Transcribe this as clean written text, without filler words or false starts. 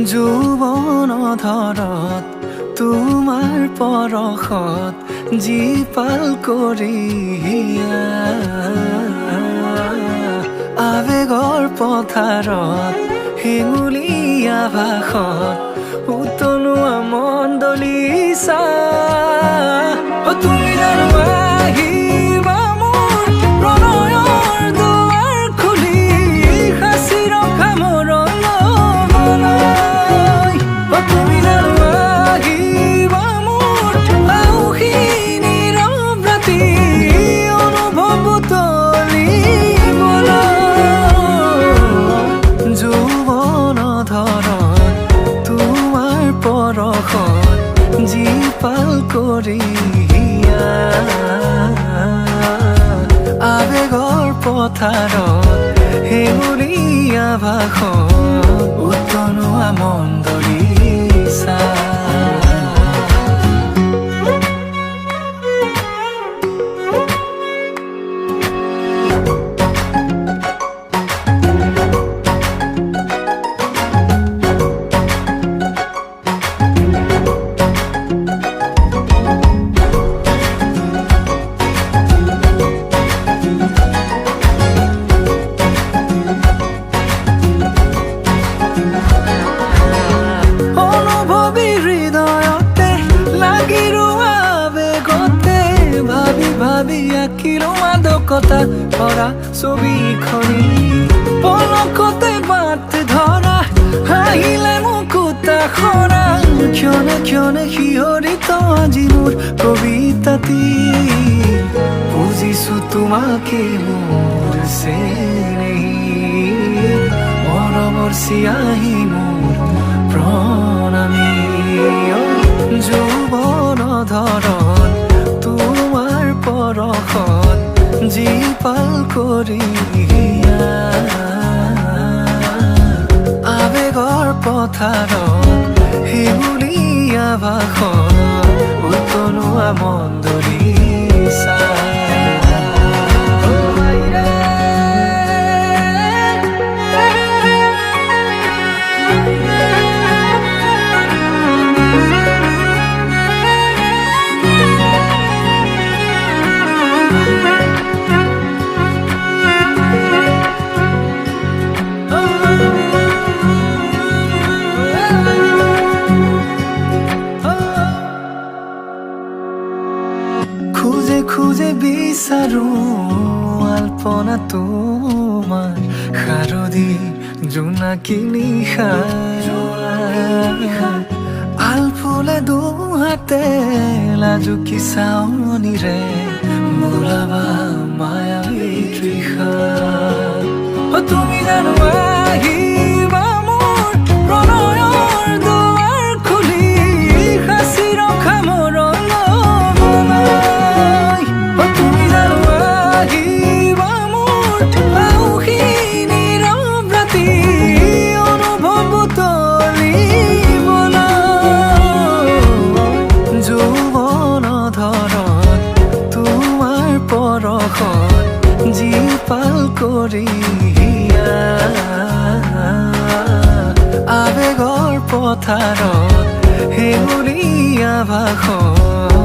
যৌৱন ধৰত তোমাৰ পৰশত জীপাল কৰি আৱেগৰ পথাৰত হেঙুলীয়া ভাষত উতলোৱা মন দলিছা তুমি জানো আহিবা মোৰ প্ৰণয়ৰ দুৱাৰ খুলি সাঁচি ৰখা মৰণলৈ তুমি জানো আহিবা মোৰ আউসী নীৰৱ ৰাতি অনুভৱ উতলিবলৈ যৌৱন ধৰত তোমাৰ পৰশত জীপাল কৰি আৱেগৰ পথাৰত হেঙুলীয়া ভাষত উতলোৱা মন দলিছা মাদকতা ভৰা ছবিখনি পলকতে বাট ধৰা হাঁহিলে মুকুতা খৰা ক্ষণে ক্ষণে শিহৰিত আজি মোৰ কবিতাটি বুজিছো তোমাকে মোৰ চেনেহী মৰমৰ চিয়াহী মোৰ প্ৰণামী যৌৱন ধৰণ তোমাৰ পৰশত জীপাল কৰি আৱেগৰ পথাৰত হেঙুলীয়া ভাষত উতলোৱা মন দলিছা খুঁজে খুঁজে বিচাৰো আলপনা তোমাৰ শাৰদী জোনাকী নিশা আলফুলে দুহাতে লাজুকী চাৱনিৰে বোলাবা মায়াবী তৃষা তুমি জানো আহিবা মোৰ প্ৰণয়ৰ দুৱাৰ খুলি সাঁচি ৰখা মৰণলৈ তুমি জানো আহিবা মোৰ আউসী নীৰৱ ৰাতি অনুভৱ উতলিবলৈ যৌৱন ধৰত তোমাৰ পৰশত জীপাল কৰি আৱেগৰ পথাৰত হেঙুলীয়া ভাষত